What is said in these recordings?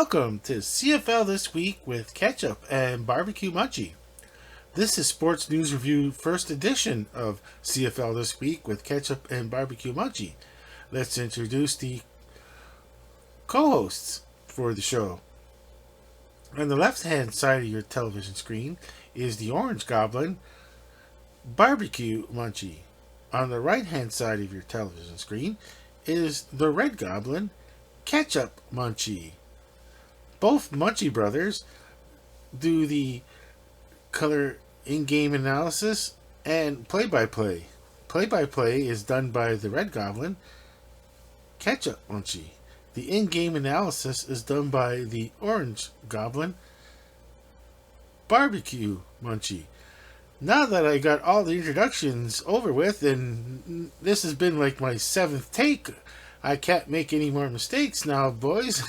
Welcome to CFL This Week with Ketchup and Barbecue Munchie. This is Sports News Review first edition of CFL This Week with Ketchup and Barbecue Munchie. Let's introduce the co-hosts for the show. On the left-hand side of your television screen is the Orange Goblin, Barbecue Munchie. On the right-hand side of your television screen is the Red Goblin, Ketchup Munchie. Both Munchie brothers do the color in-game analysis and play-by-play. Play-by-play is done by the Red Goblin, Ketchup Munchie. The in-game analysis is done by the Orange Goblin, Barbecue Munchie. Now that I got all the introductions over with, and this has been like my 7th take, I can't make any more mistakes now, boys.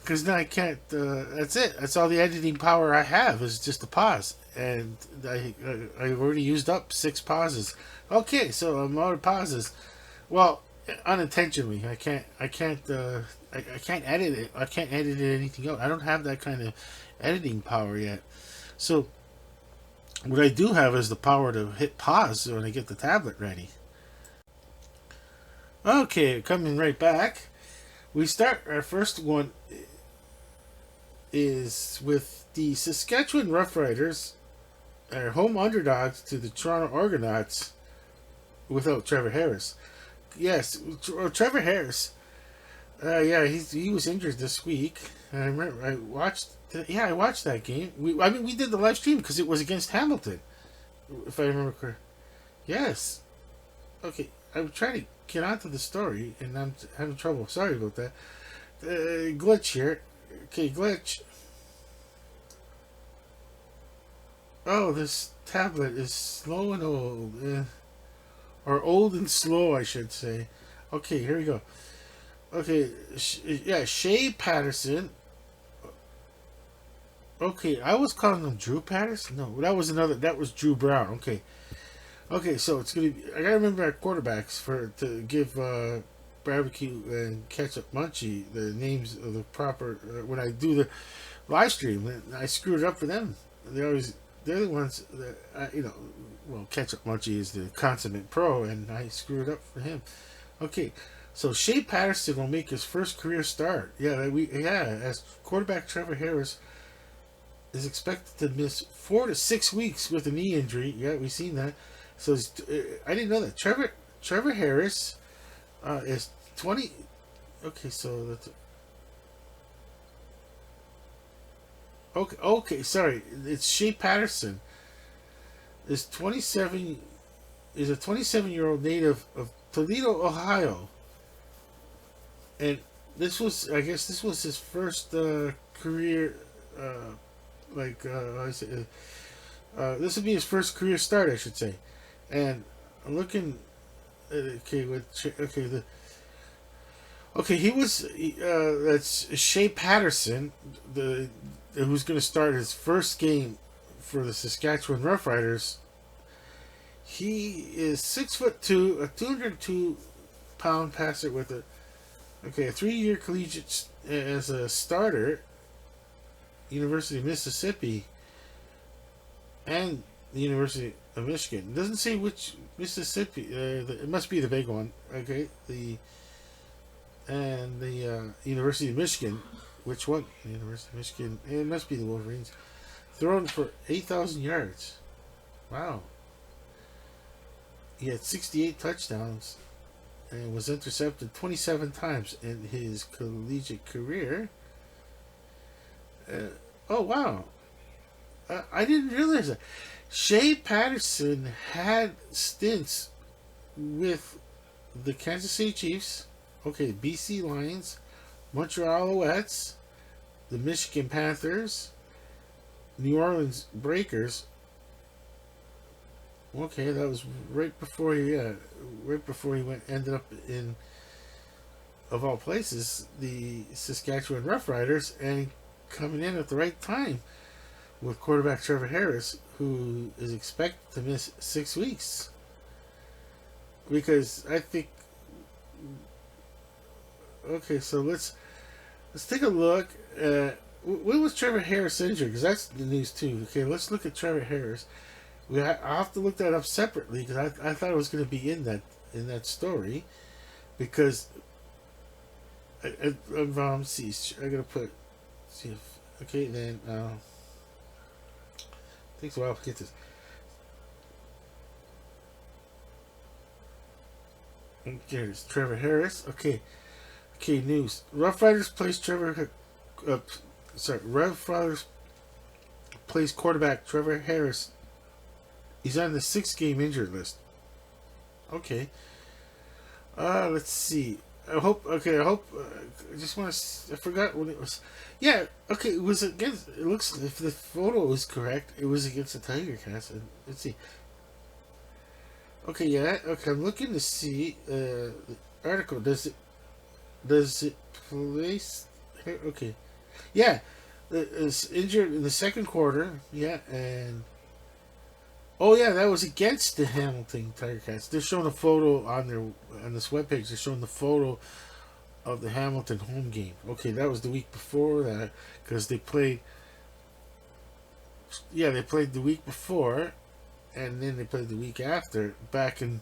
Because now I can't, that's it. That's all the editing power I have is just a pause. And I've already used up 6 pauses. Okay, so I'm out of pauses. Well, unintentionally. I can't edit it. I can't edit anything out. I don't have that kind of editing power yet. So, what I do have is the power to hit pause when I get the tablet ready. Okay, coming right back. We start, our first one is with the Saskatchewan Roughriders, our home underdogs to the Toronto Argonauts without Trevor Harris. Yes, Trevor Harris. He was injured this week. I remember I watched that game. We did the live stream because it was against Hamilton, if I remember correctly. Yes. Okay, I'm trying to get onto the story and I'm having trouble. Sorry about that. Glitch here. Okay, glitch. Oh, this tablet is slow and old. Or old and slow, I should say. Okay, here we go. Okay, Shea Patterson. Okay, I was calling him Drew Patterson. No, that was Drew Brown. Okay, so it's gonna be. I gotta remember our quarterbacks to give Barbecue and Ketchup Munchie the names of the proper when I do the live stream. I screw it up for them. They're the ones that well, Ketchup Munchie is the consummate pro, and I screw it up for him. Okay, so Shea Patterson will make his first career start. As quarterback Trevor Harris is expected to miss 4 to 6 weeks with a knee injury. Yeah, we've seen that. So I didn't know that Trevor Harris is 20. Okay, so that's okay. Sorry, it's Shea Patterson. Is a 27-year-old native of Toledo, Ohio, and this was his first career. This would be his first career start, I should say. And I'm looking. He was. That's Shea Patterson, who's going to start his first game for the Saskatchewan Roughriders. He is 6'2", a 202-pound passer with a 3-year collegiate as a starter, University of Mississippi, and the University of Michigan. It doesn't say which Mississippi. It must be the big one. Okay, the University of Michigan. Which one? The University of Michigan. It must be the Wolverines. Thrown for 8,000 yards. Wow. He had 68 touchdowns and was intercepted 27 times in his collegiate career. Oh, wow. I didn't realize that. Shea Patterson had stints with the Kansas City Chiefs, BC Lions, Montreal Alouettes, the Michigan Panthers, New Orleans Breakers. Okay, that was right before he ended up in, of all places, the Saskatchewan Roughriders, and coming in at the right time with quarterback Trevor Harris, who is expected to miss 6 weeks. Because I think Okay, so let's take a look when was Trevor Harris injured? Because that's the news too. Okay, let's look at Trevor Harris. I'll have to look that up separately because I thought it was going to be in that story because see, I gotta put see if okay then takes a while to get this. Okay, it's Trevor Harris. Okay, news. Rough Riders plays Rough Riders plays quarterback Trevor Harris. He's on the 6-game injured list. Okay. Let's see. I hope. Okay, I hope. I just want to. I forgot when it was. Yeah. Okay. It was against. It looks. If the photo is correct, it was against the Tiger Cats. Let's see. Okay. Yeah. Okay. I'm looking to see the article. Does it place? Okay. Yeah. It's injured in the second quarter. Yeah. And. Oh yeah, that was against the Hamilton Tiger Cats. They're showing a photo on this webpage. They're showing the photo of the Hamilton home game. Okay, that was the week before that because they played. Yeah, they played the week before, and then they played the week after. Back in,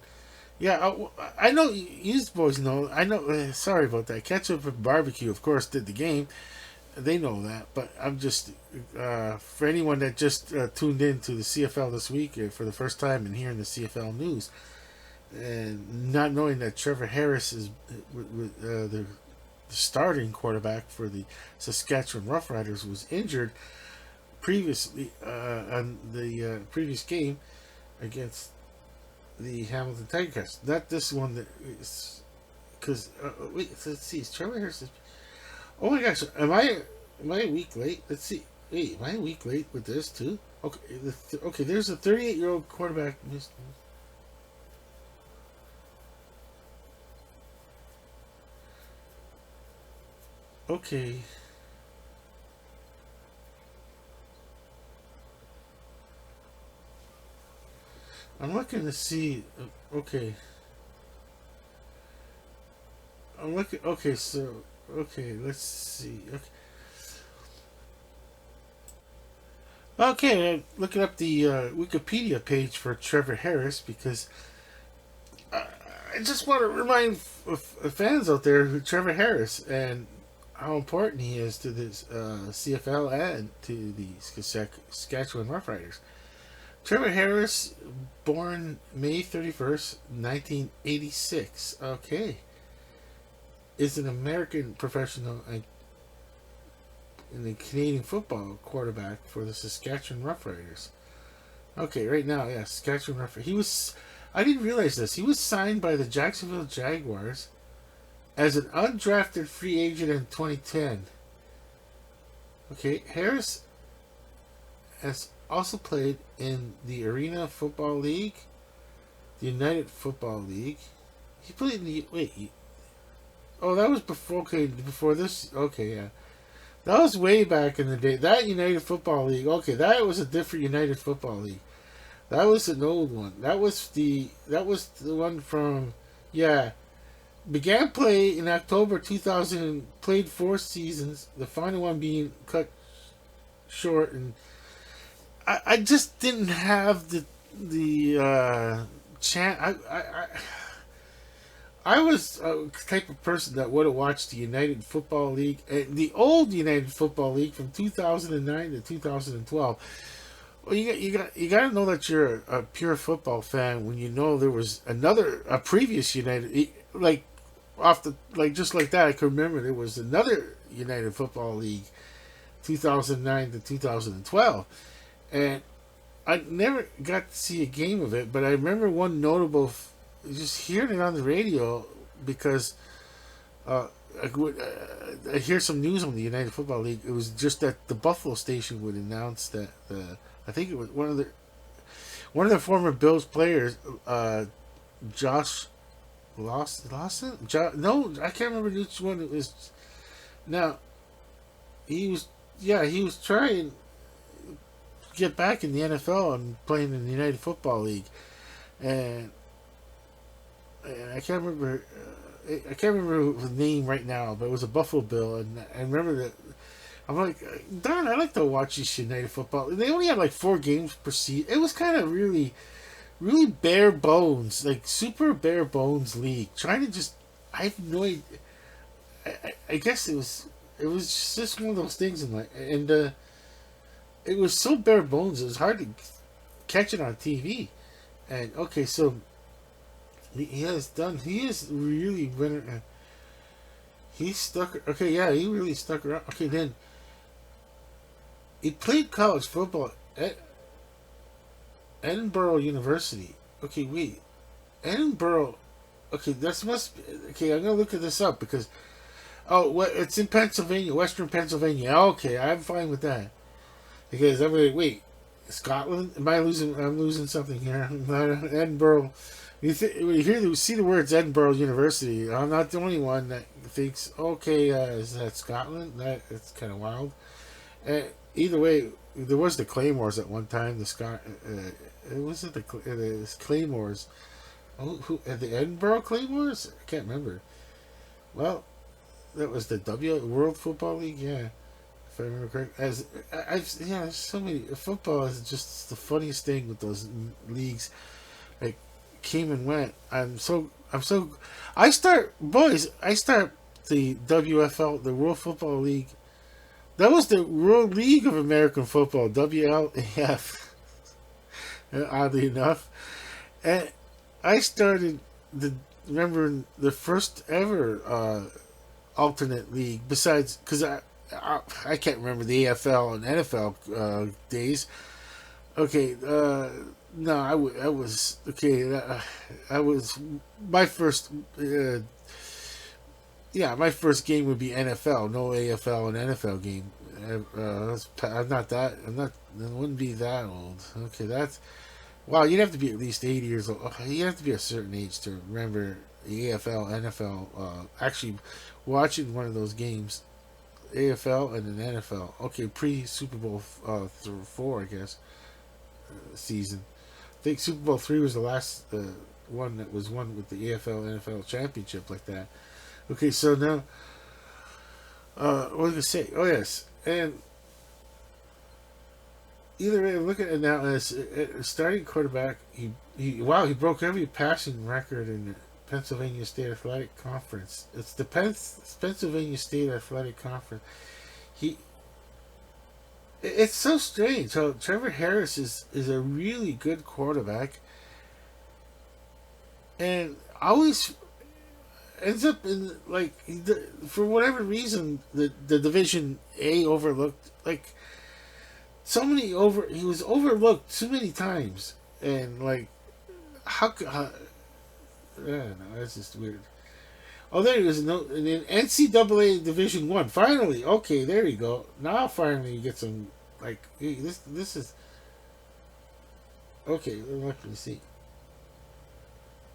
yeah, I know you boys know. I know. Sorry about that. Ketchup Barbecue, of course, did the game. They know that, but I'm just for anyone that just tuned in to the CFL this week for the first time and hearing the CFL news, and not knowing that Trevor Harris is the starting quarterback for the Saskatchewan Roughriders was injured previously on the previous game against the Hamilton Tiger Cats. Not this one that is because wait, let's see, is Trevor Harris? Oh my gosh, am I a week late? Let's see. Wait, am I a week late with this too? Okay, okay. There's a 38-year-old quarterback. Okay. I'm looking to see. Okay. I'm looking. Okay, so okay, let's see. Okay. Okay, I'm looking up the Wikipedia page for Trevor Harris because I just want to remind fans out there who Trevor Harris and how important he is to this CFL and to the Saskatchewan Roughriders. Trevor Harris, born May 31st, 1986. Okay. Is an American professional in the Canadian football quarterback for the Saskatchewan Roughriders. Okay, right now, yeah, Saskatchewan Roughriders. I didn't realize this. He was signed by the Jacksonville Jaguars as an undrafted free agent in 2010. Okay, Harris has also played in the Arena Football League, the United Football League. He played in the oh, that was before. Okay, before this. Okay, yeah, that was way back in the day. That United Football League. Okay, that was a different United Football League. That was an old one. That was the one from yeah. Began play in October 2000. Played 4 seasons. The final one being cut short, and I just didn't have the chance. I was a type of person that would have watched the United Football League, the old United Football League from 2009 to 2012. Well, you got to know that you're a pure football fan when you know there was a previous United just like that. I can remember there was another United Football League, 2009 to 2012, and I never got to see a game of it. But I remember one notable. Just hearing it on the radio because I hear some news on the United Football League. It was just that the Buffalo station would announce that I think it was one of the former Bills players, Josh Lawson. No, I can't remember which one it was. Now he was trying to get back in the NFL and playing in the United Football League, and I can't remember. I can't remember the name right now, but it was a Buffalo Bill, and I remember that I'm like, darn, I like to watch this United football. They only had like 4 games per season. It was kind of really, really bare bones, like super bare bones league. Trying to just, I have no idea. I guess it was just one of those things in like, and it was so bare bones. It was hard to catch it on TV. And okay, so he has done. He is really winning. He stuck. Okay, yeah, he really stuck around. Okay, then he played college football at Edinburgh University. Okay, wait, Edinburgh. Okay, that's must. Okay, I'm gonna look at this up because oh, what? It's in Pennsylvania, Western Pennsylvania. Okay, I'm fine with that because I'm like, wait, Scotland? Am I losing? I'm losing something here. Edinburgh. You see the words Edinburgh University. I'm not the only one that thinks, okay, is that Scotland? It's kind of wild. Either way, there was the Claymores at one time. It was the Claymores. Oh, the Edinburgh Claymores? I can't remember. Well, that was the World Football League. Yeah, if I remember correctly. There's so many. Football is just the funniest thing with those leagues. Like came and went. I start the WFL, the World Football League. That was the World League of American Football, WLAF. Oddly enough, and I started remember the first ever alternate league. Besides, because I can't remember the AFL and NFL days. Okay, no, I was okay. I was my first. Yeah, my first game would be NFL, no AFL and NFL game. I'm not that. I'm not. I wouldn't be that old. Okay, that's. Wow, you'd have to be at least 80 years old. You have to be a certain age to remember the AFL, NFL. Actually, watching one of those games, AFL and an NFL. Okay, pre Super Bowl 4, I guess, season. I think Super Bowl 3 was the last one that was won with the AFL NFL championship like that. Okay, so now, what was I going to say? Oh, yes. And either way, look at it now as starting quarterback. He broke every passing record in the Pennsylvania State Athletic Conference. It's the Pennsylvania State Athletic Conference. It's so strange how Trevor Harris is a really good quarterback, and always ends up in like for whatever reason the Division A overlooked like so many he was overlooked so many times, and like how I don't know, that's just weird. Oh, there he is. No, in NCAA Division 1. Finally, okay, there you go. Now finally you get some like hey, this is okay. Let me see.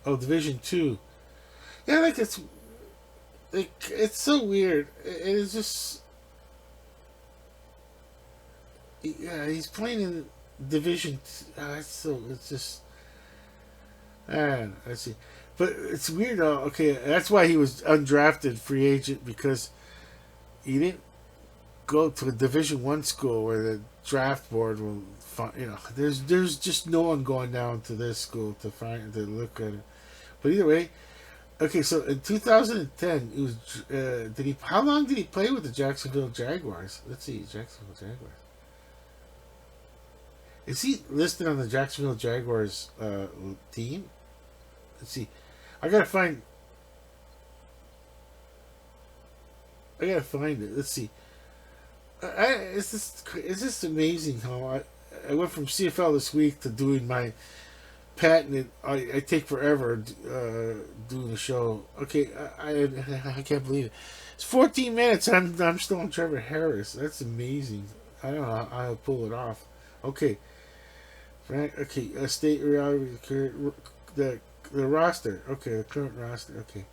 Oh, Division 2. Yeah, like it's so weird. It's just yeah, he's playing in Division. It's just I don't know. Let's see. But it's weird. Okay, that's why he was undrafted free agent because he didn't go to a Division 1 school where the draft board will find. There's just no one going down to this school to look at it. But either way, okay. So in 2010, he was. How long did he play with the Jacksonville Jaguars? Let's see, Jacksonville Jaguars. Is he listed on the Jacksonville Jaguars team? Let's see. I gotta find it. Let's see. It's just amazing how I went from CFL This Week to doing my patent. I take forever doing the show. Okay, I can't believe it. It's 14 minutes. And I'm still on Trevor Harris. That's amazing. I don't know how I'll pull it off. Okay, Frank. Okay, state reality. The roster. Okay, the current roster. Okay.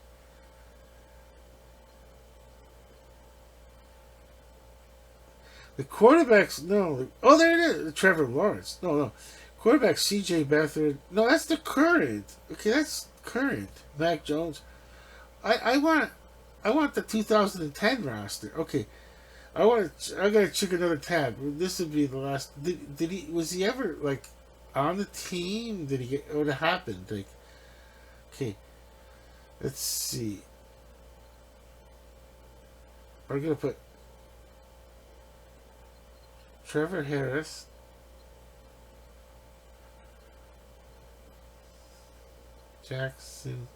The quarterbacks, no. Oh, there it is. Trevor Lawrence. No. Quarterback C.J. Beathard. No, that's the current. Okay, that's current. Mac Jones. I want the 2010 roster. Okay. I gotta check another tab. This would be the last. Did he? Was he ever like on the team? Did he get? What happened? Like, okay, let's see. I'm gonna put Trevor Harris. Jackson.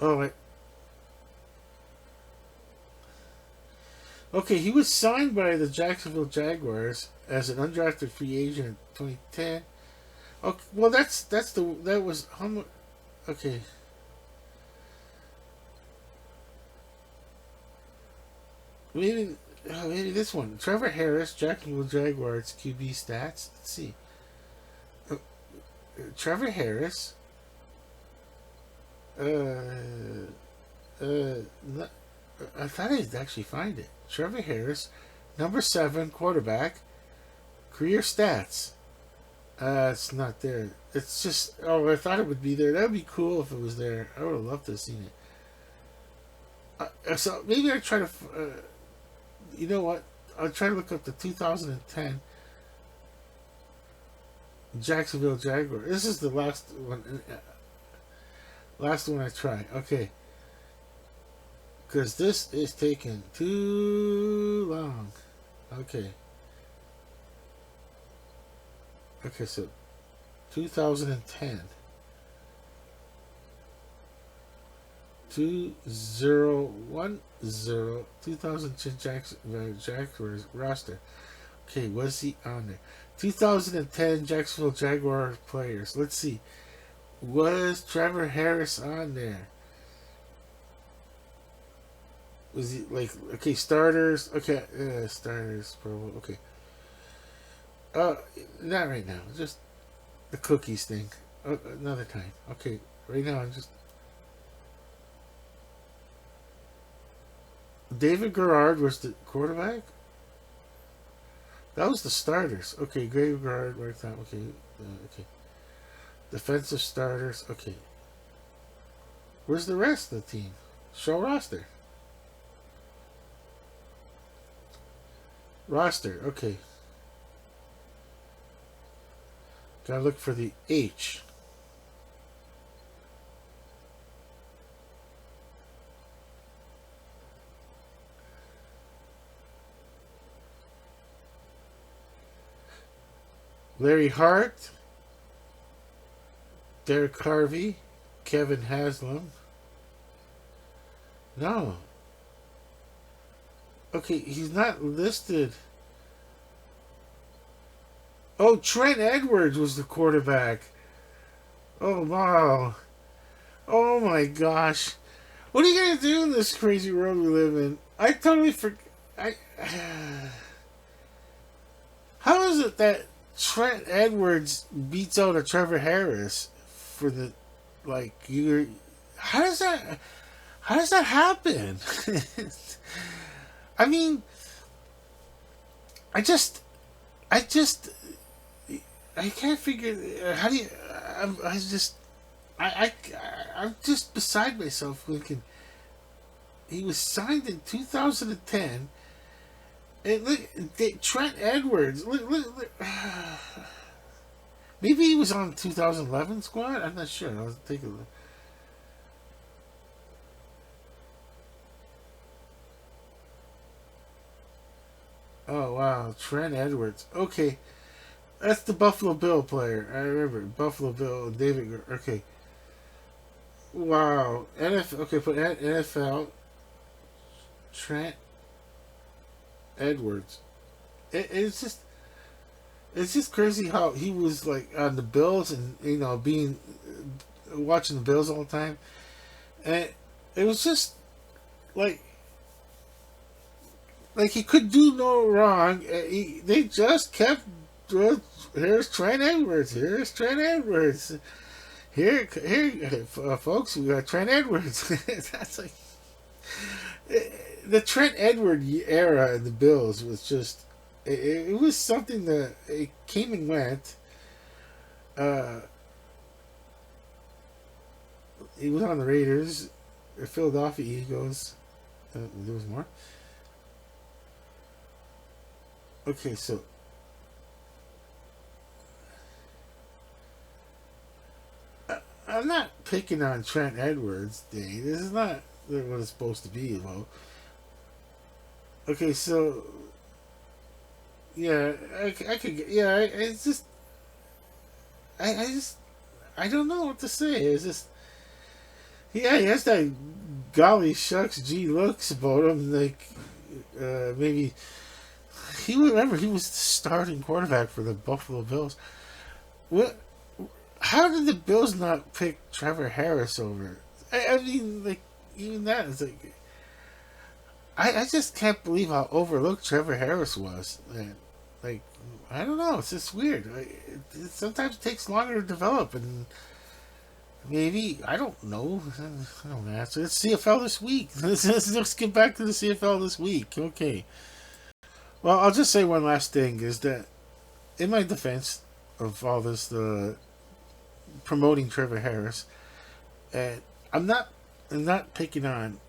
Oh, wait. Okay, he was signed by the Jacksonville Jaguars as an undrafted free agent in 2010. Okay, well that was how much? Okay, maybe maybe this one. Trevor Harris, Jacksonville Jaguars QB stats. Let's see. Uh, Trevor Harris. Uh, not, I thought I'd actually find it. Trevor Harris, number 7 quarterback, career stats. It's not there. It's just. Oh, I thought it would be there. That would be cool if it was there. I would have loved to have seen it. So maybe I try to. You know what? I'll try to look up the 2010 Jacksonville Jaguar. This is the last one. Last one I try. Okay. Because this is taking too long. Okay. Okay, so 2010. 2010 2010 Jaguars roster. Okay, was he on there? 2010 Jacksonville Jaguar players. Let's see. Was Trevor Harris on there? Was he like okay starters? Okay, starters. Probably okay. Uh, Not right now. Just the cookies thing. Another time. Okay, right now I'm just David Garrard was the quarterback. That was the starters. Okay, David Garrard. Right time. Okay, okay. Defensive starters. Okay. Where's the rest of the team? Show roster. Roster. Okay. Gotta look for the H. Larry Hart, Derek Harvey, Kevin Haslam. No. Okay, he's not listed. Oh, Trent Edwards was the quarterback. Oh, wow. Oh, my gosh. What are you going to do in this crazy world we live in? I totally forgot. How is it that Trent Edwards beats out a Trevor Harris for the like you? How does that? How does that happen? I mean, I just, I just, I can't figure. How do you? I just, I'm just beside myself thinking he was signed in 2010. And look, Trent Edwards. Look. Maybe he was on 2011 squad. I'm not sure. I'll take a look. Oh wow, Trent Edwards. Okay, that's the Buffalo Bill player. I remember Buffalo Bill. David. Okay. Wow. NFL. Okay, put NFL. Trent Edwards. It's just crazy how he was like on the Bills and being watching the Bills all the time, and it was just like he could do no wrong. They just kept. Here's Trent Edwards. Here's Trent Edwards. Here, folks, we got Trent Edwards. That's like the Trent Edward era in the Bills was just it was something that it came and went. Uh, he was on the Raiders, the Philadelphia Eagles. There was more. Okay, so I'm not picking on Trent Edwards, Dane. This is not what it's supposed to be about. Okay, so yeah, I could, yeah, it's just, I just, I don't know what to say. It's just, yeah, he has that golly shucks gee looks about him. Like, maybe he remember he was the starting quarterback for the Buffalo Bills. What? How did the Bills not pick Trevor Harris over? I mean, like even that is like, I just can't believe how overlooked Trevor Harris was. And, like, I don't know. It's just weird. It sometimes takes longer to develop, and maybe I don't know. I don't answer. It's CFL this week. Let's get back to the CFL this week. Okay. Well, I'll just say one last thing is that in my defense of all this, the promoting Trevor Harris, and I'm not picking on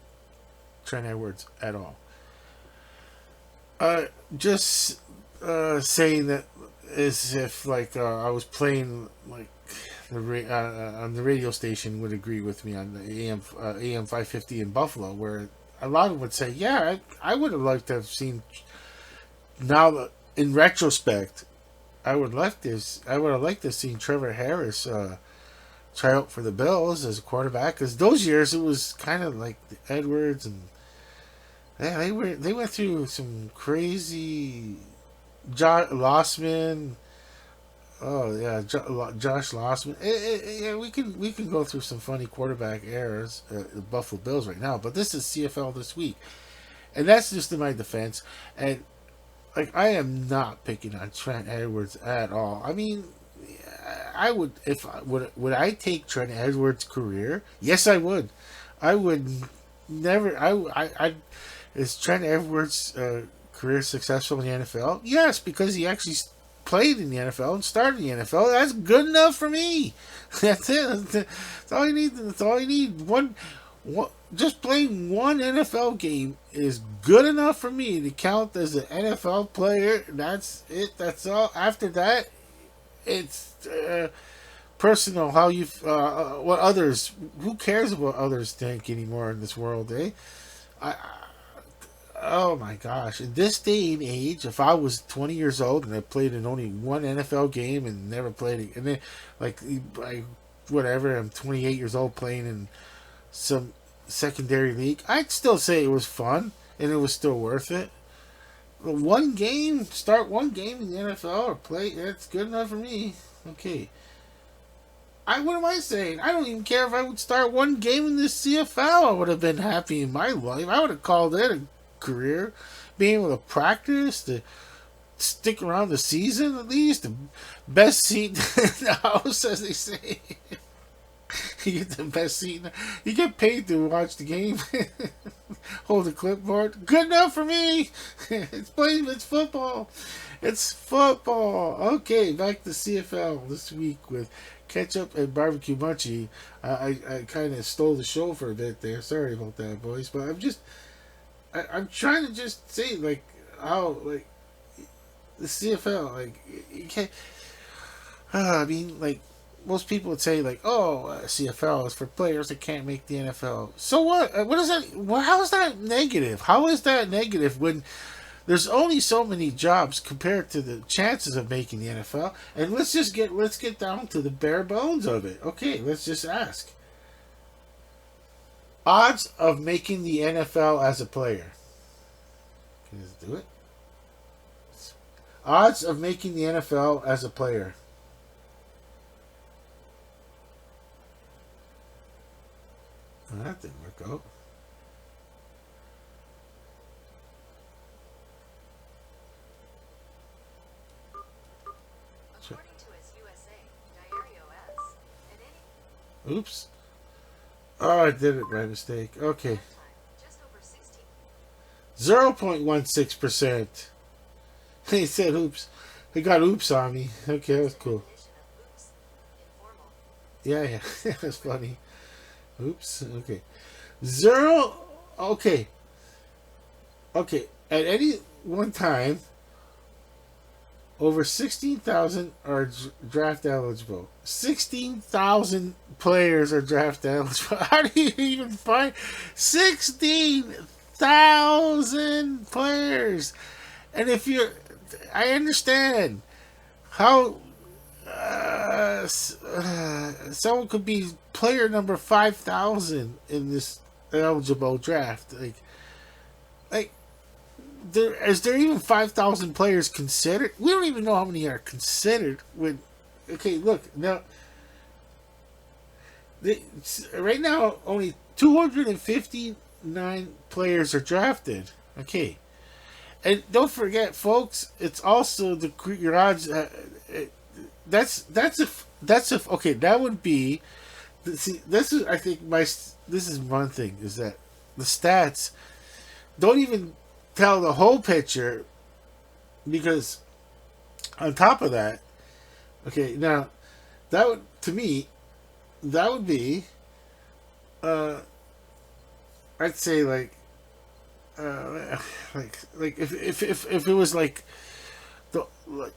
Trent Edwards at all. Just saying that as if like I was playing like on the radio station would agree with me on the AM 550 in Buffalo, where a lot of them would say, yeah, I would have liked to have seen. Now, in retrospect, I would have liked to have seen Trevor Harris try out for the Bills as a quarterback, because those years it was kind of like the Edwards, and yeah, they went through some crazy Lossman. Oh yeah, Josh Lossman. Yeah, we can go through some funny quarterback errors the Buffalo Bills right now, but this is CFL this week, and that's just in my defense. And like, I am not picking on Trent Edwards at all. I mean, I would, if would I take Trent Edwards' career? Yes, I would. I would never. I is Trent Edwards' career successful in the NFL? Yes, because he actually played in the NFL and started in the NFL. That's good enough for me. That's it. That's all you need. That's all you need. Just playing one NFL game is good enough for me to count as an NFL player. That's it. That's all. After that, it's personal. How you, what others? Who cares what others think anymore in this world, eh? I Oh my gosh! In this day and age, if I was 20 years old and I played in only one NFL game and never played it, and then whatever, I'm 28 years old playing in some secondary league, I'd still say it was fun and it was still worth it. But start one game in the NFL or play, that's good enough for me. Okay. What am I saying? I don't even care if I would start one game in the CFL. I would have been happy in my life. I would have called it a career. Being able to practice, to stick around the season at least. The best seat in the house, as they say. You get the best seat. You get paid to watch the game. Hold the clipboard. Good enough for me. It's football. It's football. Okay, back to CFL this week with Ketchup and Barbecue Munchie. I kind of stole the show for a bit there. Sorry about that, boys. But I'm trying to just say, like, how, like, the CFL, like, you can't, I mean, like, most people would say, like, oh, CFL is for players that can't make the NFL. So what? What is that? How is that negative? How is that negative when there's only so many jobs compared to the chances of making the NFL? And let's get down to the bare bones of it. Okay, let's just ask. Odds of making the NFL as a player. Can you just do it? Odds of making the NFL as a player. Oh, that didn't work out. According to his USA, Diario S. And any Oops. Oh, I did it by mistake. Okay. time, just over 16. 0.16%. He said oops. He got oops on me. Okay, that was cool. Definition of oops. Yeah, yeah. That's funny. Oops. Okay. Zero. Okay. Okay. At any one time, over 16,000 are draft eligible. 16,000 players are draft eligible. How do you even find 16,000 players? And if you're, I understand how someone could be player number 5,000 in this eligible draft. Like, is there even 5,000 players considered? We don't even know how many are considered. Okay, look now. They, right now, only 259 players are drafted. Okay, and don't forget, folks, it's also the your odds. That's if okay. That would be. See, this is I think this is one thing is that the stats don't even tell the whole picture because on top of that, okay, now that would to me that would be uh I'd say like if it was like the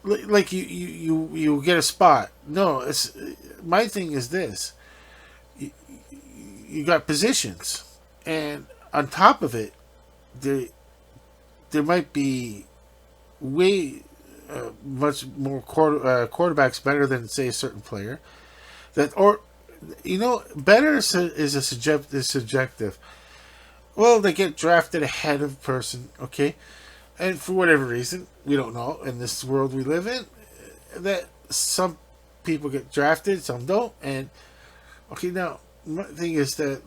like you get a spot. No, it's my thing is this. You, you got positions and on top of it there might be way much more quarterbacks better than say a certain player that or better is subjective. Well, they get drafted ahead of person, okay, and for whatever reason we don't know in this world we live in that some people get drafted, some don't, and okay now my thing is that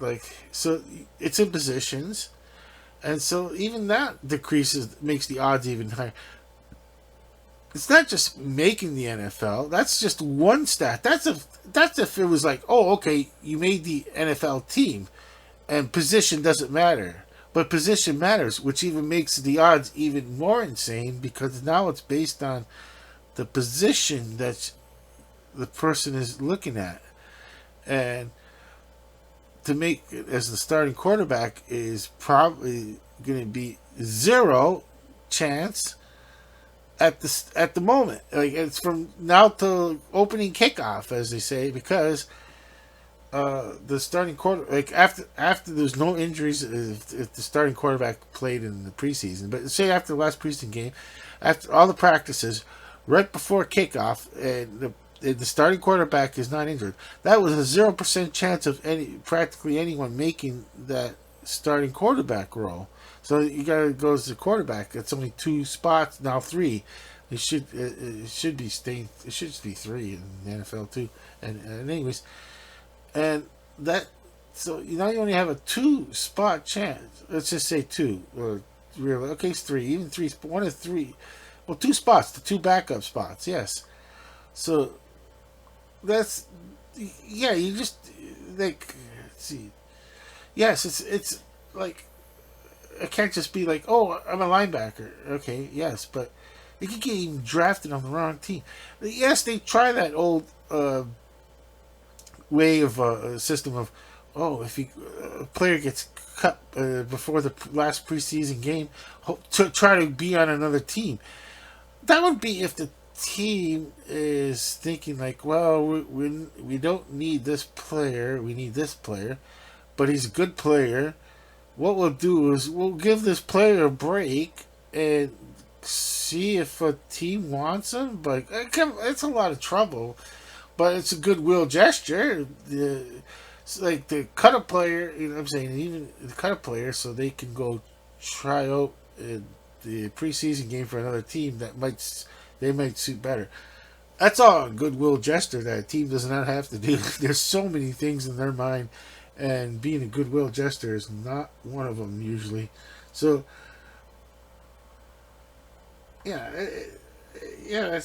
so it's in positions. And so even that makes the odds even higher. It's not just making the NFL. That's just one stat. That's if it was like, oh, okay, you made the NFL team, and position doesn't matter, but position matters, which even makes the odds even more insane because now it's based on the position that the person is looking at, and to make it as the starting quarterback is probably going to be zero chance at the moment. Like it's from now to opening kickoff, as they say, because the starting quarter like after there's no injuries if the starting quarterback played in the preseason, but say after the last preseason game, after all the practices, right before kickoff, and the starting quarterback is not injured, that was a 0% chance of practically anyone making that starting quarterback role. So you gotta go as the quarterback. It's only 2 spots now, 3. It should be staying. It should be 3 in the NFL too. And anyways, and that so now you only have a 2 spot chance. Let's just say 2 or really okay, it's 3. Even 3, 1 of 3. Well, 2 spots, the 2 backup spots. Yes. So that's yeah. You just like let's see. Yes, it's like it can't just be like, oh, I'm a linebacker. Okay, yes, but you can get even drafted on the wrong team. Yes, they try that old way of system of, oh, if a player gets cut before the last preseason game, to try to be on another team. That would be if the team is thinking like, well, we don't need this player, we need this player, but he's a good player. What we'll do is we'll give this player a break and see if a team wants him. But it's a lot of trouble, but it's a goodwill gesture. It's like the cut a player, you know what I'm saying, even the cut a player so they can go try out the preseason game for another team that they might suit better. That's all a goodwill gesture that a team does not have to do. There's so many things in their mind, and being a goodwill gesture is not one of them usually. So, yeah, yeah,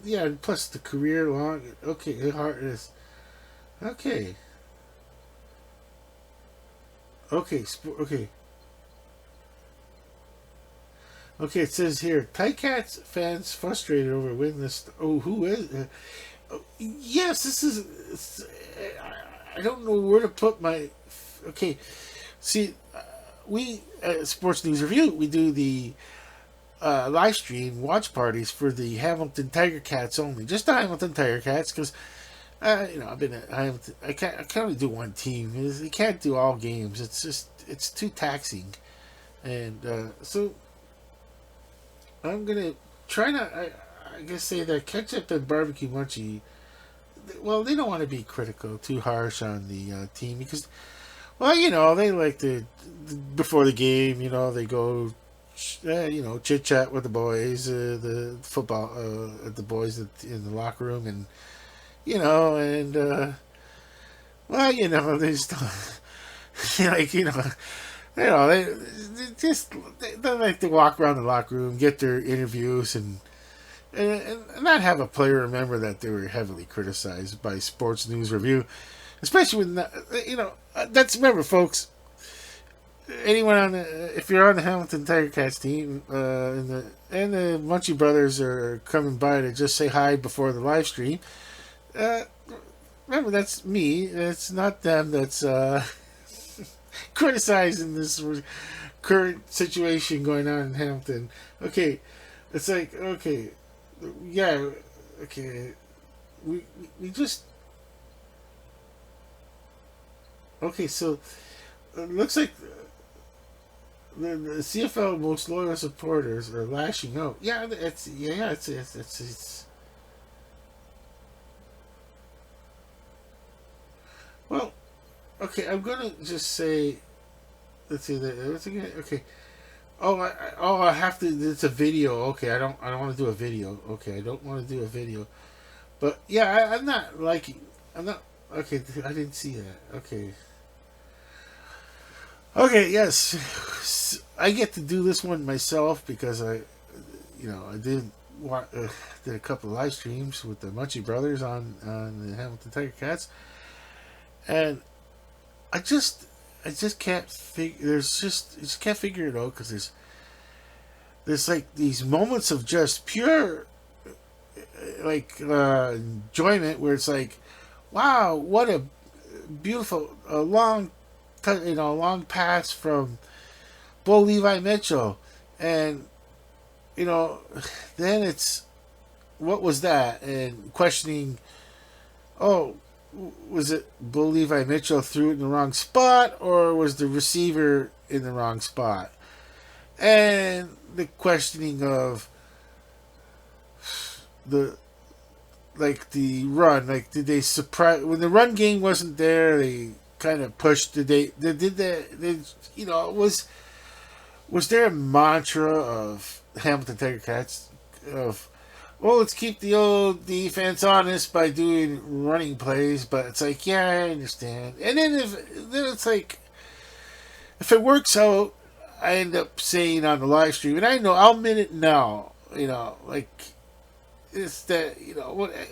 yeah. Plus the career long. Okay, hard is okay. Okay, okay. Okay, it says here, Ticats fans frustrated over winless. Oh, who is? Yes, this is. I don't know where to put my. Okay, see, we at Sports News Review we do the live stream watch parties for the Hamilton Tiger Cats only, just the Hamilton Tiger Cats, because I've been at Hamilton. I can only do one team. You can't do all games. It's just it's too taxing, and so I'm gonna try not. I guess say that Ketchup and Barbecue Munchie. Well, they don't want to be critical, too harsh on the team because, well, they like to before the game. They go, chit chat with the boys, the football, the boys in the locker room, and well, they just like they like to walk around the locker room, get their interviews, and not have a player remember that they were heavily criticized by Sports News Review, especially when that's remember, folks. Anyone if you're on the Hamilton Tiger Cats team, and the Munchie brothers are coming by to just say hi before the live stream, remember that's me. It's not them that's criticizing this current situation going on in Hamilton. Okay, it's like okay. Yeah, okay. We just okay. So it looks like the CFL most loyal supporters are lashing out. It's well. Okay, I'm gonna just say. Let's see that. Okay. I have to. It's a video. Okay, I don't. I don't want to do a video. Okay, I don't want to do a video. But yeah, I'm not liking. I'm not. Okay, I didn't see that. Okay. Okay. Yes, I get to do this one myself because I did a couple of live streams with the Munchie brothers on the Hamilton Tiger Cats, and I just can't figure. I just can't figure it out because there's like these moments of just pure like enjoyment where it's like, wow, what a beautiful long pass from Bo Levi Mitchell, and you know then it's what was that and questioning, oh, was it Bo Levi Mitchell threw it in the wrong spot or was the receiver in the wrong spot, and the questioning of the the run, like did they surprise when the run game wasn't there, they kind of pushed, was there a mantra of Hamilton Tiger Cats of, well, let's keep the old defense honest by doing running plays, but it's like, yeah, I understand. And then it's like, if it works out, I end up saying on the live stream, and I know I'll admit it now, like it's that,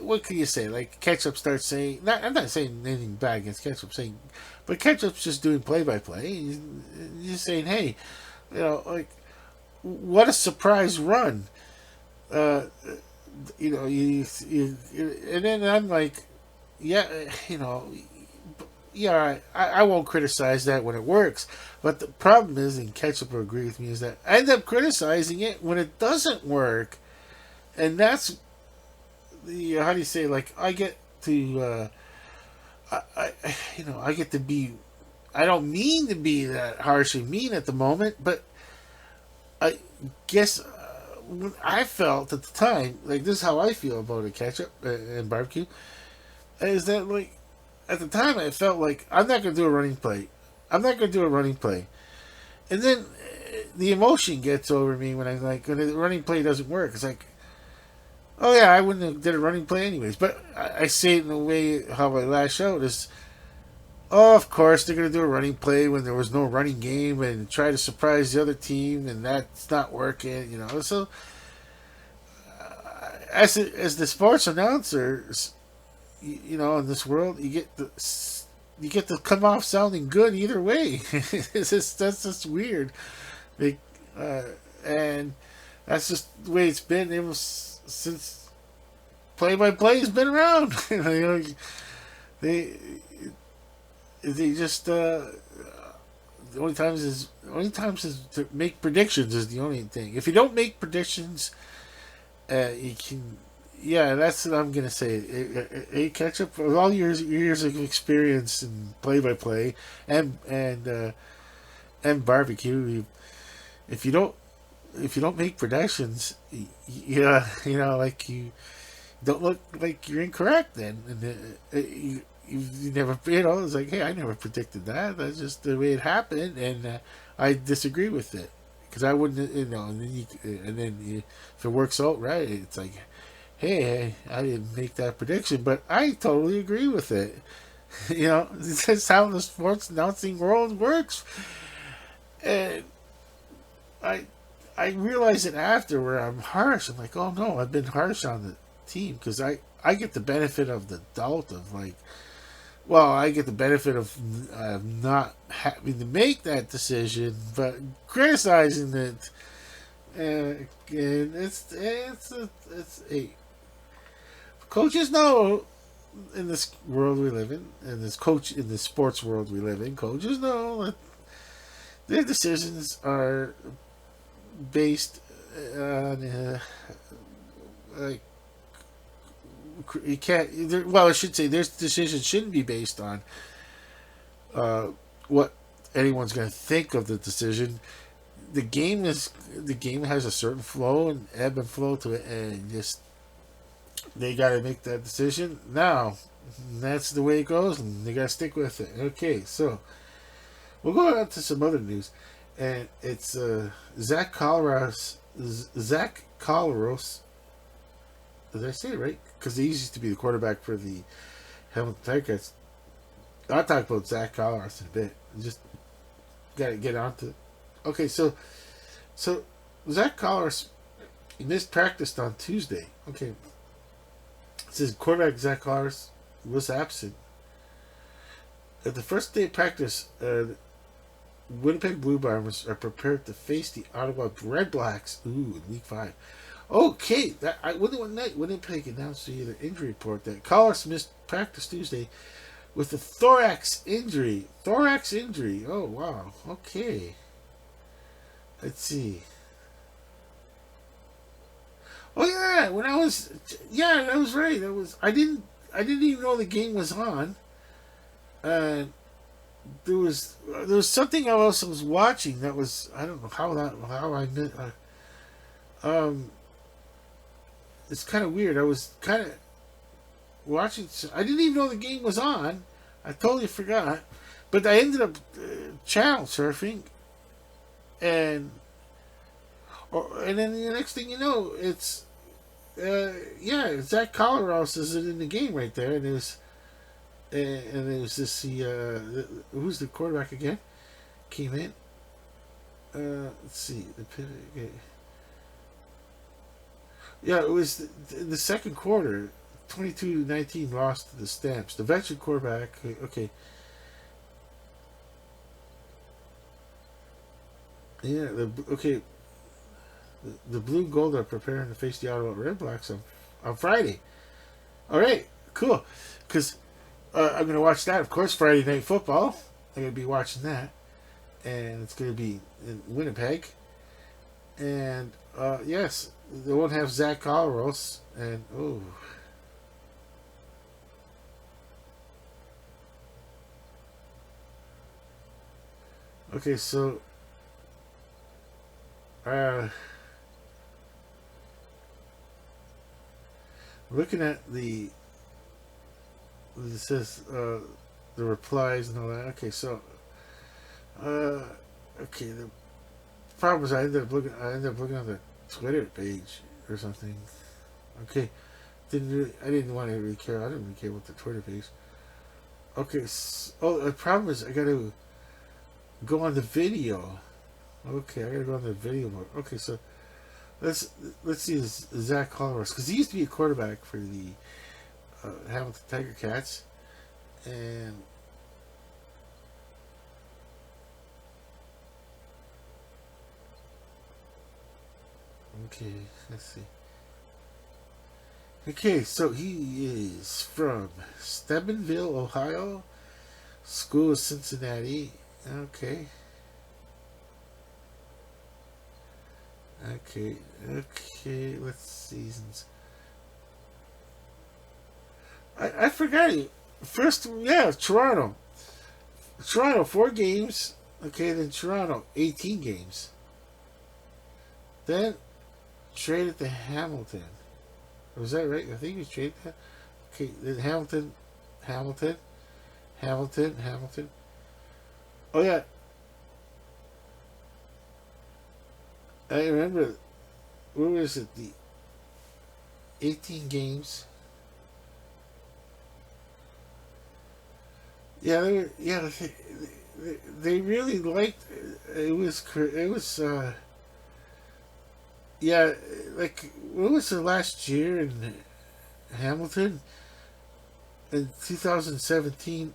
what can you say? Like Ketchup starts saying, I'm not saying anything bad against Ketchup, saying, but Ketchup's just doing play by play. He's just saying, hey, like what a surprise run. Uh, and then I'm like, yeah, yeah, I won't criticize that when it works. But the problem is, and Ketchup will agree with me, is that I end up criticizing it when it doesn't work, and that's the how do you say? Like I get to, I get to be. I don't mean to be that harshly mean at the moment, but I guess I felt at the time, like this is how I feel about a Ketchup and barbecue, is that like at the time I felt like I'm not going to do a running play. I'm not going to do a running play. And then the emotion gets over me when I'm like, when the running play doesn't work. It's like, oh yeah, I wouldn't have did a running play anyways. But I say it in a way how I lash out is, oh, of course they're going to do a running play when there was no running game and try to surprise the other team, and that's not working. So as the sports announcers, in this world, you get to come off sounding good either way. That's just weird, like, and that's just the way it's been. It was since play-by-play has been around. They they just the only times is to make predictions is the only thing. If you don't make predictions, you can. Yeah, that's what I'm gonna say. Ketchup, with all years of experience in play-by-play and barbecue, if you don't make predictions, yeah, like you don't look like you're incorrect. Then and you never, it's like, hey, I never predicted that. That's just the way it happened, and I disagree with it because I wouldn't, and then if it works out right, it's like, hey, I didn't make that prediction, but I totally agree with it. That's how the sports announcing world works, and I I realize it after where I'm harsh. I'm like, oh no, I've been harsh on the team because I get the benefit of the doubt of like, well, I get the benefit of not having to make that decision, but criticizing it, and it's a coaches know in this world we live in this sports world we live in, coaches know that their decisions are based on like you can't. Well, I should say their decisions shouldn't be based on what anyone's going to think of the decision. The game has a certain flow and ebb and flow to it, and just they got to make that decision now. That's the way it goes, and they got to stick with it. Okay, so we'll go on to some other news, and it's Zach Collaros. Did I say it right? Because he used to be the quarterback for the Hamilton Ticats. I'll talk about Zach Collaros in a bit. Just gotta get on to. Okay, so Zach Collaros, he missed practice on Tuesday. Okay, it says quarterback Zach Collaros was absent at the first day of practice. Winnipeg Blue Bombers are prepared to face the Ottawa Red Blacks. Ooh, in Week 5. Okay, Winnipeg announced via the injury report that Collis missed practice Tuesday with a thorax injury. Thorax injury. Oh wow. Okay. Let's see. Oh yeah, that was right. I didn't even know the game was on. Uh, there was something else I was watching that was, I don't know how I missed. It's kind of weird. I was kind of watching. I didn't even know the game was on. I totally forgot. But I ended up channel surfing, and then the next thing you know, it's Zach Collaros is in the game right there, and it was this who's the quarterback again? Came in. Let's see the pivot. Yeah, it was the second quarter, 22-19 lost to the Stamps. The veteran quarterback, okay. Yeah, the Blue and Gold are preparing to face the Ottawa Red Blacks on Friday. All right, cool. Because I'm going to watch that, of course, Friday Night Football. I'm going to be watching that. And it's going to be in Winnipeg. And, yes, they won't have Zach Collaros. And, oh. Okay, so, looking at it says, the replies and all that. Okay, so, okay, the problem is I ended up looking on the Twitter page or something. Okay, I didn't want to really care. I didn't really care about the Twitter page. Okay, the problem is I got to go on the video. Okay, I got to go on the video mode. Okay, so let's see this Zach Collaros, because he used to be a quarterback for the Hamilton Tiger Cats, and okay, let's see. Okay, so he is from Steubenville, Ohio. School of Cincinnati. Okay. Okay. Okay. Let's seasons. I forgot you. First, yeah, Toronto. Toronto, 4 games. Okay, then Toronto, 18 games. Then traded to Hamilton. Was that right? I think he was traded to. Okay, then Hamilton, Hamilton. Oh yeah, I remember. What was it? The 18 games. Yeah, they were. Yeah, they really liked. It was. It was. Yeah, like what was the last year in Hamilton in 2017?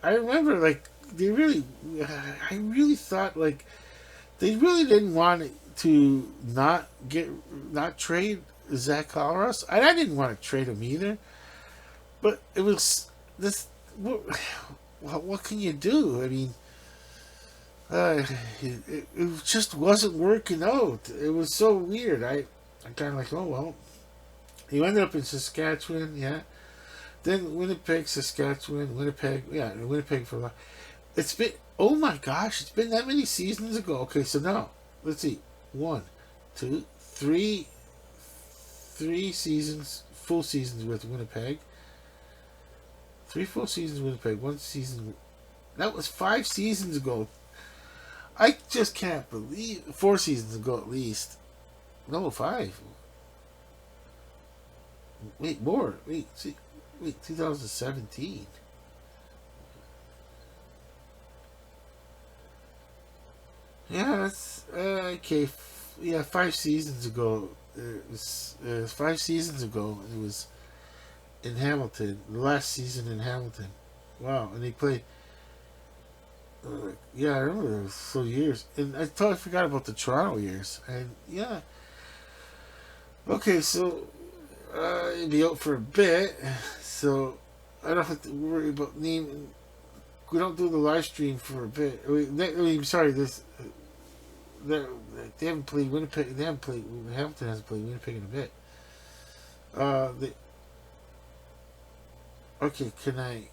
I remember like they really. I really thought like they really didn't want to not trade Zach Collaros, and I didn't want to trade him either. But it was this. What can you do? I mean, it just wasn't working out. It was so weird. I kind of like, oh well. He ended up in Saskatchewan, yeah. Then Winnipeg, Saskatchewan, Winnipeg, yeah, Winnipeg for a while. It's been, oh my gosh, it's been that many seasons ago. Okay, so now let's see, one, two, three seasons, full seasons with Winnipeg. 3 full seasons with Winnipeg. 1 season. That was 5 seasons ago. I just can't believe 4 seasons ago at least. No, 5. Wait, more. Wait. 2017. Yeah, that's okay. Yeah, 5 seasons ago. It was 5 seasons ago. It was in Hamilton. The last season in Hamilton. Wow, and they played. Yeah, I remember those so years, and I totally forgot about the Toronto years. And yeah, okay, so it'll be out for a bit, so I don't have to worry about name. We don't do the live stream for a bit. Sorry, they they haven't played Winnipeg. They haven't played Hamilton hasn't played Winnipeg in a bit. They, okay, can I?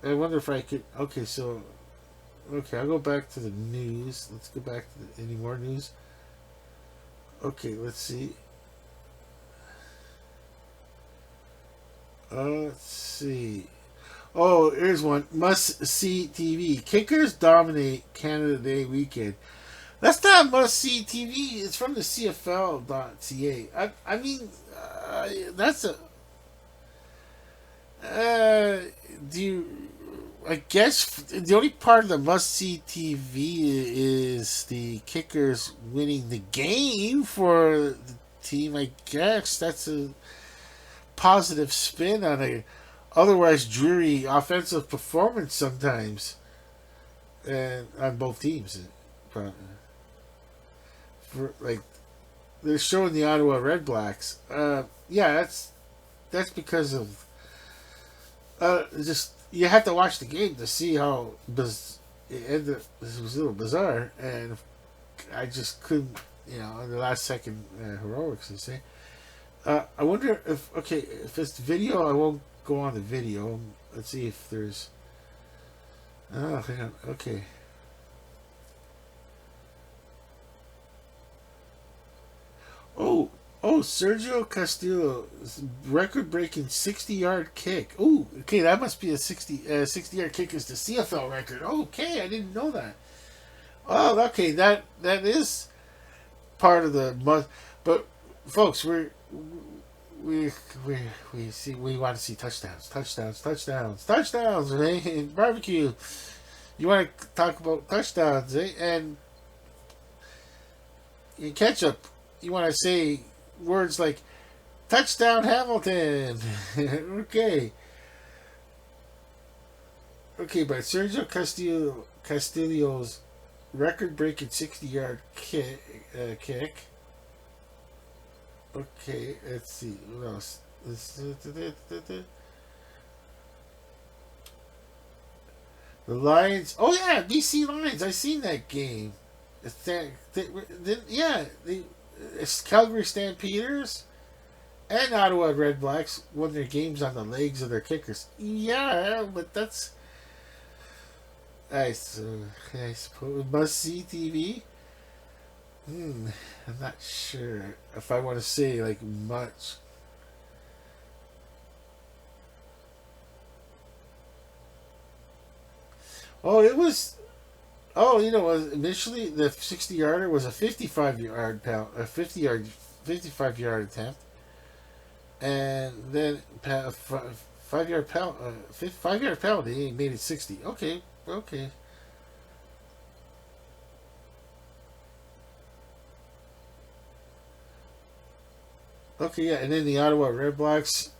I wonder if I could. Okay, so okay, I'll go back to the news. Let's go back to any more news. Okay, let's see. Let's see. Oh, here's one. Must see TV. Kickers dominate Canada Day weekend. That's not must see TV. It's from the CFL.ca. I mean, that's a. Do you? I guess the only part of the must see TV is the Kickers winning the game for the team. I guess that's a positive spin on a otherwise dreary offensive performance sometimes, and on both teams. But for like they're showing the Ottawa Red Blacks. Yeah, that's because of just you have to watch the game to see how it ended. This was a little bizarre, and I just couldn't, in the last second heroics. They say. I wonder if it's video. I won't go on the video. Let's see if there's. Oh, hang on. Okay. Sergio Castillo record-breaking 60-yard kick. Oh, okay, that must be a 60-yard kick is the CFL record. Okay, I didn't know that. Oh, okay, that is part of the must. But folks, we want to see touchdowns, eh? Barbecue. You want to talk about touchdowns, eh? And in ketchup, you want to say words like touchdown Hamilton. Okay, but Sergio Castillo's record-breaking 60-yard kick. Okay, let's see. What else? The Lions. Oh yeah, BC Lions. I seen that game. Yeah, it's Calgary Stampeders and Ottawa Red Blacks won their games on the legs of their kickers. Yeah, but that's I suppose must see TV. I'm not sure if I want to say like much. Oh, it was. Oh, initially the 60 yarder was a 55 yard pound, a 50 yard, 55 yard attempt, and then 5 yard pound, 5 yard penalty. He made it 60. Okay, okay, okay. Yeah, and then the Ottawa Red Blacks.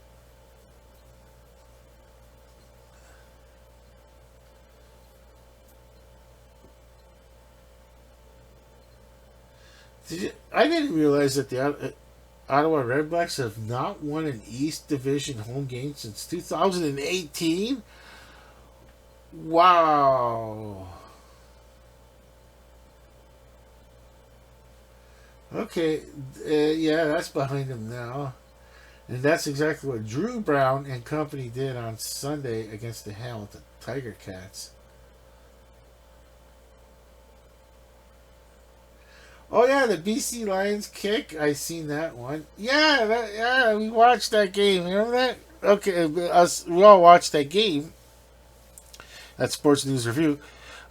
I didn't realize that the Ottawa Red Blacks have not won an East Division home game since 2018. Wow. Okay, yeah, that's behind them now. And that's exactly what Drew Brown and company did on Sunday against the Hamilton Tiger Cats. Oh yeah, the BC Lions kick. I seen that one. Yeah, we watched that game. Remember that? Okay, we all watched that game. That Sports News Review.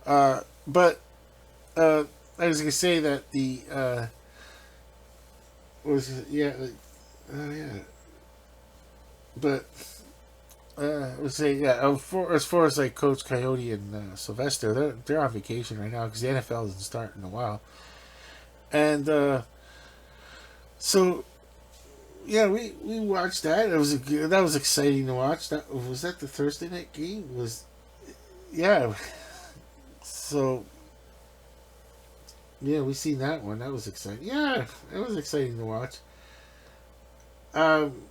But I was gonna say that the was yeah, yeah. But I would say yeah. As far as like Coach Coyote and Sylvester, they're on vacation right now because the NFL doesn't start in a while, and so yeah, we watched that. That was exciting to watch. That the Thursday night game was yeah. So yeah, we seen that one. That was exciting. Yeah, it was exciting to watch. Um,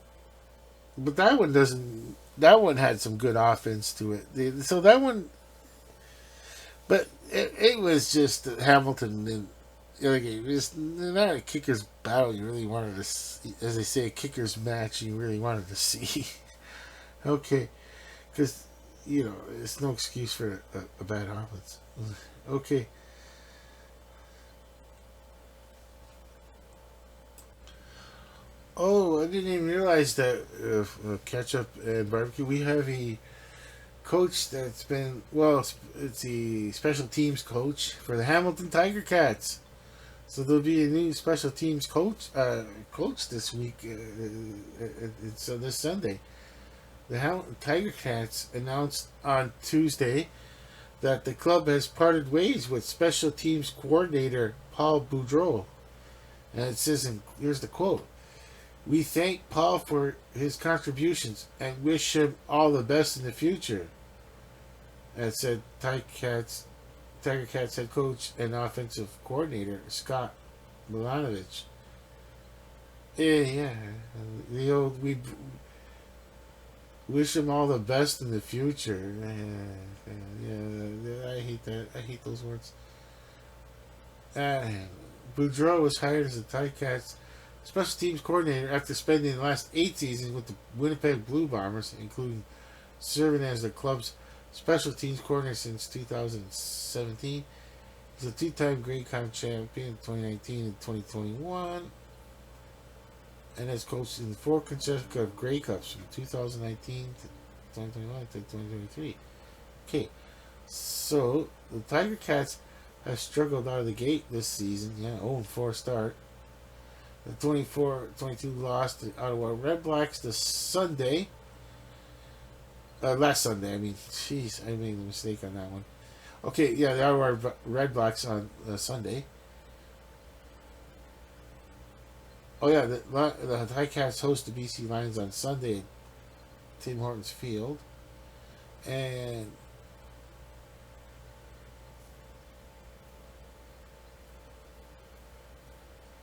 but that one doesn't. That one had some good offense to it. So that one, but it was just Hamilton and it was not a kicker's battle. You really wanted to, see, as they say, a kicker's match. You really wanted to see. Okay, because it's no excuse for a bad offense. Okay. Oh, I didn't even realize that Ketchup and Barbecue. We have a coach that's been it's the special teams coach for the Hamilton Tiger Cats. So there'll be a new special teams coach this week. It's this Sunday. The Hamilton Tiger Cats announced on Tuesday that the club has parted ways with special teams coordinator Paul Boudreau. And it says, here's the quote: "We thank Paul for his contributions and wish him all the best in the future," as said Tiger Cats head coach and offensive coordinator Scott Milanovich. Yeah. The old we wish him all the best in the future. Yeah, I hate that. I hate those words. Uh, Boudreaux was hired as the Ticats special teams coordinator after spending the last 8 seasons with the Winnipeg Blue Bombers, including serving as the club's special teams coordinator since 2017. He's a two-time Grey Cup champion 2019 and 2021, and has coached in 4 consecutive Grey Cups from 2019 to 2021 to 2023. Okay, so the Tiger Cats have struggled out of the gate this season. Yeah, 0-4 start. The 24-22 loss to Ottawa Red Blacks this Sunday. Last Sunday, I mean. Jeez, I made a mistake on that one. Okay, yeah, the Ottawa Red Blacks on Sunday. Oh, yeah, the Ticats host the BC Lions on Sunday at Tim Hortons Field. And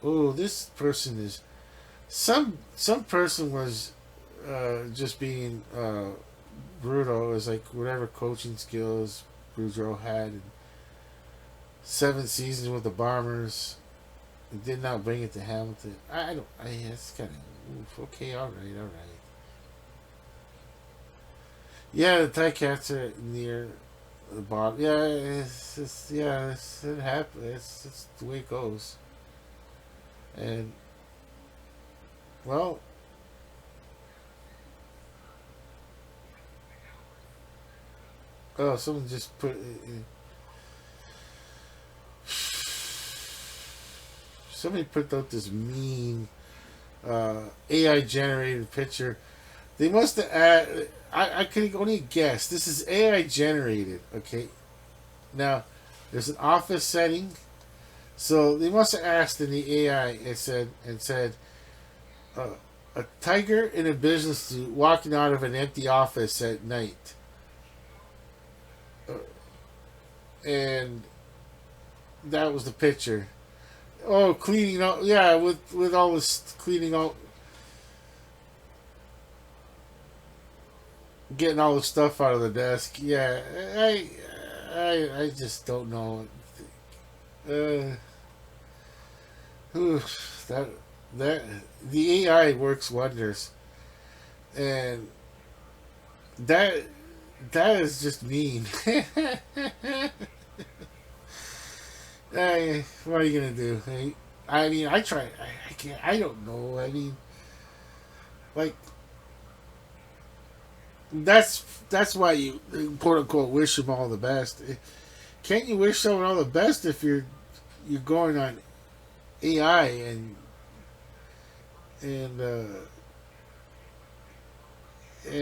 oh, this person is some person was just being brutal. It was like whatever coaching skills Boudreaux had in 7 seasons with the Bombers, did not bring it to Hamilton. I don't. It's kind of okay. All right, all right. Yeah, the Ticats are near the bottom. Yeah, it happens. It's the way it goes. And well, oh, someone just put. Somebody put out this mean AI generated picture. They must have. I could only guess. This is AI generated. Okay. Now, there's an office setting, so they must have asked in the AI and said uh, a tiger in a business suit walking out of an empty office at night, uh, and that was the picture. Oh, cleaning out. Yeah, with all this cleaning out, getting all the stuff out of the desk. Yeah, I just don't know. Uh, that that the AI works wonders, and that that is just mean. Hey, what are you gonna do? Hey, I mean, I try. I can't. I don't know. I mean, like that's why you quote unquote wish them all the best. Can't you wish someone all the best if you're going on AI and and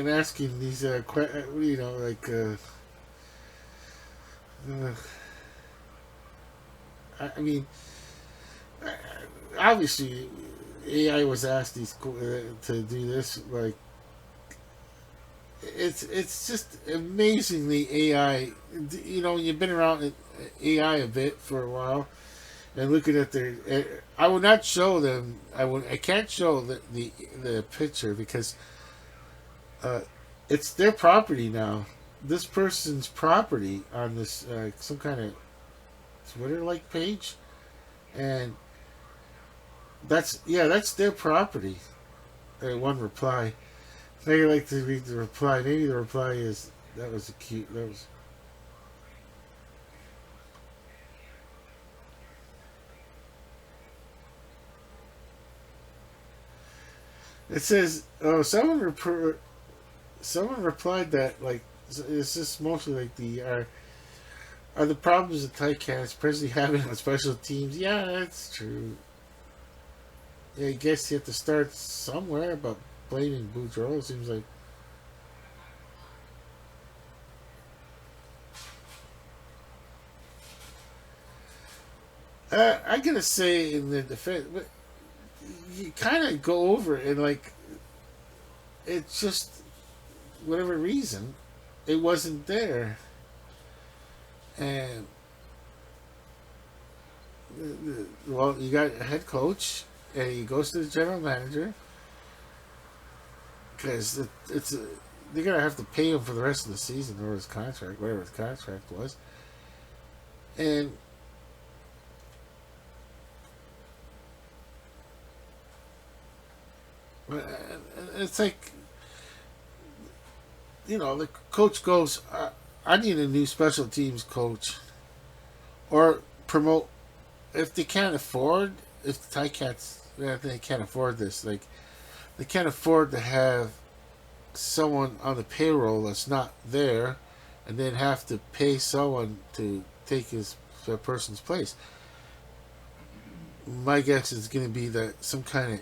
asking these like uh, I mean, uh, obviously AI was asked to do this. Like it's just amazingly AI. You've been around AI a bit for a while, and looking at their. I will not show them. I can't show the picture because uh, it's their property now. This person's property on this some kind of Twitter like page, and that's their property. One reply. I'd like to read the reply. Maybe the reply is that was a cute. That was. It says, "Oh, someone replied that like it's just mostly like the are the problems the Ticats presently having on special teams." Yeah, that's true. Yeah, I guess you have to start somewhere, but blaming Boudreaux seems like. I gotta say in the defense, but you kind of go over it and like it's just whatever reason it wasn't there, and well, you got a head coach, and he goes to the general manager because they're gonna have to pay him for the rest of the season or his contract, whatever his contract was, and it's like the coach goes, I need a new special teams coach, or promote if they can't afford if the Ticats they can't afford this, like they can't afford to have someone on the payroll that's not there, and then have to pay someone to take that person's place. My guess is going to be that some kind of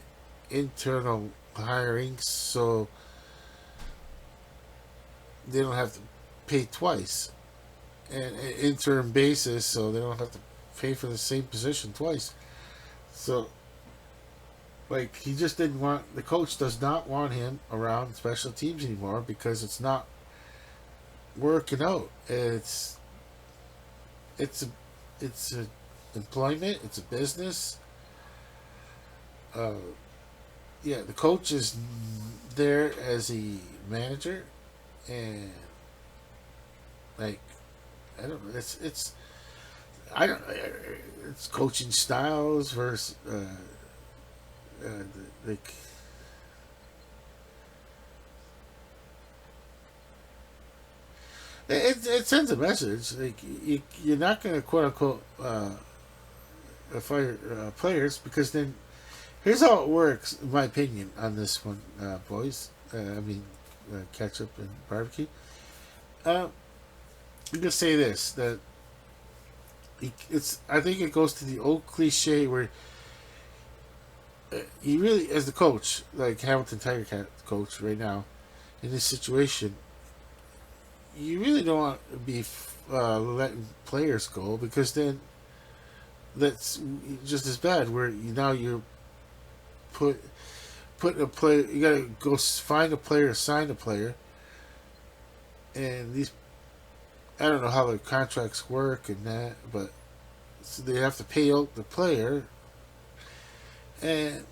internal hiring, so they don't have to pay twice, and an interim basis, so they don't have to pay for the same position twice. So, like, he just didn't want the coach does not want him around special teams anymore because it's not working out. It's a it's a employment. It's a business. Uh, yeah, the coach is there as a manager, and like I don't know, it's I don't it's coaching styles versus like it sends a message like you're not going to quote unquote fire players because then here's how it works in my opinion on this one, boys. I mean, ketchup and barbecue. Uh, you can say this that it's. I think it goes to the old cliche where you really, as the coach, like Hamilton Tiger Cat coach right now, in this situation, you really don't want to be letting players go because then that's just as bad. Where now you're put a player. You gotta go find a player, sign a player, and these. I don't know how the contracts work and that, but so they have to pay out the player. And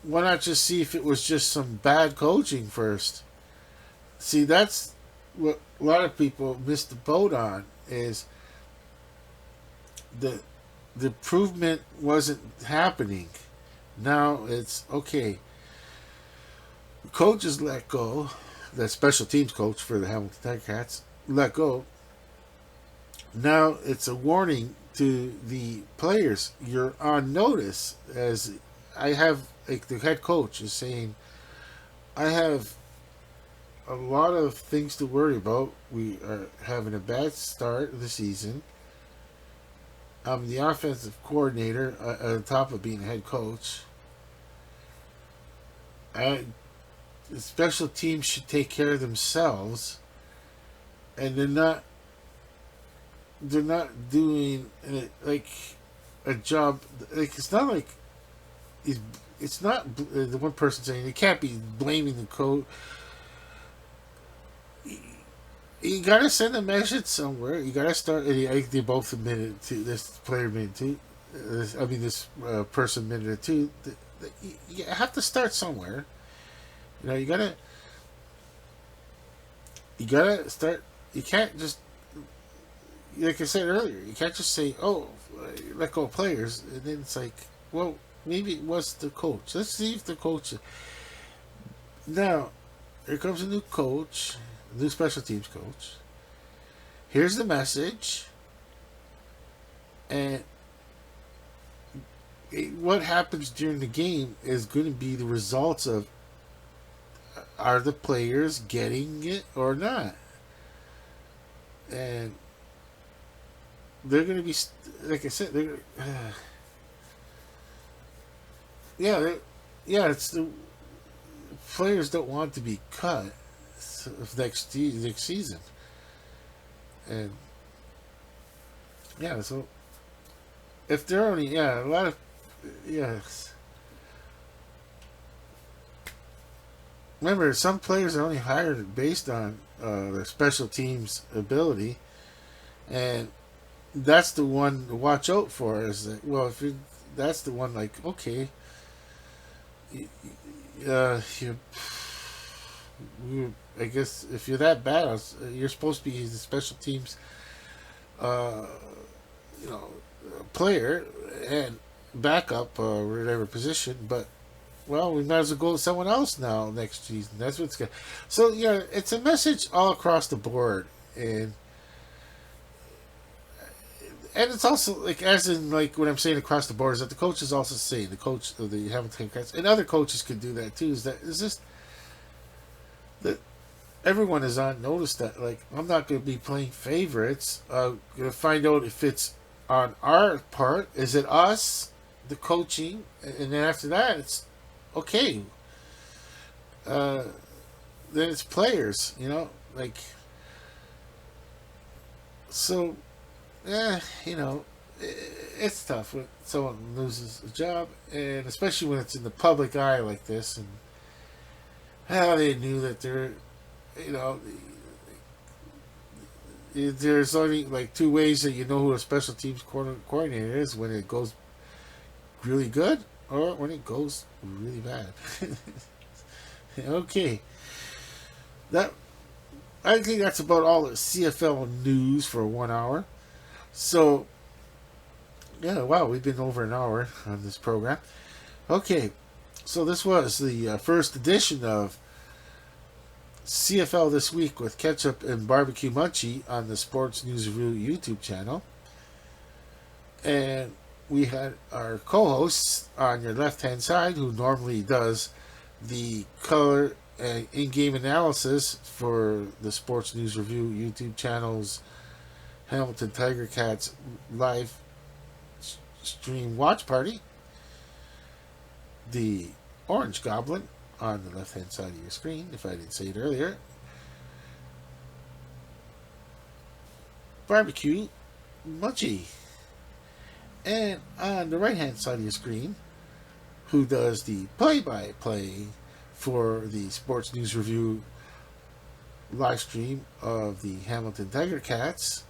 why not just see if it was just some bad coaching first? See, that's what a lot of people miss the boat on is the improvement wasn't happening. Now it's okay. Coaches let go. The special teams coach for the Hamilton Tiger Cats let go. Now it's a warning to the players. You're on notice. As I have, like the head coach is saying, I have a lot of things to worry about. We are having a bad start of the season. I'm the offensive coordinator on top of being a head coach. The special teams should take care of themselves, and they're not doing like a job. Like it's not like it's not the one person saying it can't be blaming the coach. You gotta send a message somewhere. You gotta start. I think they both admitted to this player admitted to. This person admitted it too. You have to start somewhere. You know, you gotta start. You can't just, like I said earlier, you can't just say, "Oh, let go of players," and then it's like, well, maybe it was the coach. Let's see if the coach. Now, here comes a new coach, a new special teams coach. Here's the message, and what happens during the game is going to be the results of are the players getting it or not, and they're going to be like I said, they're yeah, it's the players don't want to be cut next season, and yeah, so if they're only a lot of yes. Remember, some players are only hired based on their special teams ability, and that's the one to watch out for. Is that, well, if that's the one, like okay, I guess if you're that bad, you're supposed to be the special teams, uh, you know, player and backup or whatever position, but. Well, we might as well go with someone else now next season. That's what's good. So yeah, it's a message all across the board, and it's also like as in like what I'm saying across the board is that the coach is also saying the coach of the Hamilton Cats and other coaches can do that too. Is just that everyone is on notice that like I'm not going to be playing favorites. Going to find out if it's on our part. Is it us, the coaching, and then after that it's okay. Then it's players, you know, like so. You know, it's tough when someone loses a job, and especially when it's in the public eye like this. And how they knew that they're, you know, there's only like two ways that you know who a special teams coordinator is when it goes really good or when it goes really bad. Okay, that I think that's about all the CFL news for 1 hour. So yeah, wow, we've been over an hour on this program. Okay, so this was the first edition of CFL This Week with Ketchup and Barbecue Munchie on the Sports News Review YouTube channel. And we had our co-hosts on your left-hand side who normally does the color and in-game analysis for the Sports News Review YouTube channel's Hamilton Tiger Cats live stream watch party. The Orange Goblin on the left-hand side of your screen, if I didn't say it earlier. Barbecue Munchie. And on the right-hand side of your screen, who does the play-by-play for the Sports News Review live stream of the Hamilton Tiger Cats.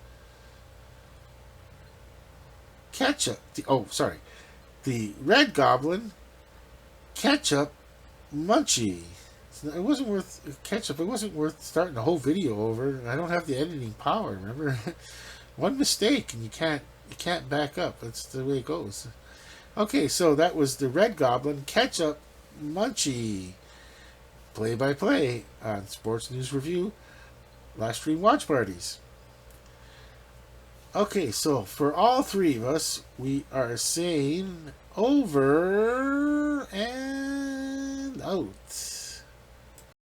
Ketchup. The Red Goblin. Ketchup Munchie. It wasn't worth ketchup. It wasn't worth starting the whole video over. I don't have the editing power. Remember, one mistake and you can't back up. That's the way it goes. Okay, so that was the Red Goblin Ketchup Munchie play-by-play on Sports News Review live stream watch parties. Okay, so for all three of us, we are saying over and out.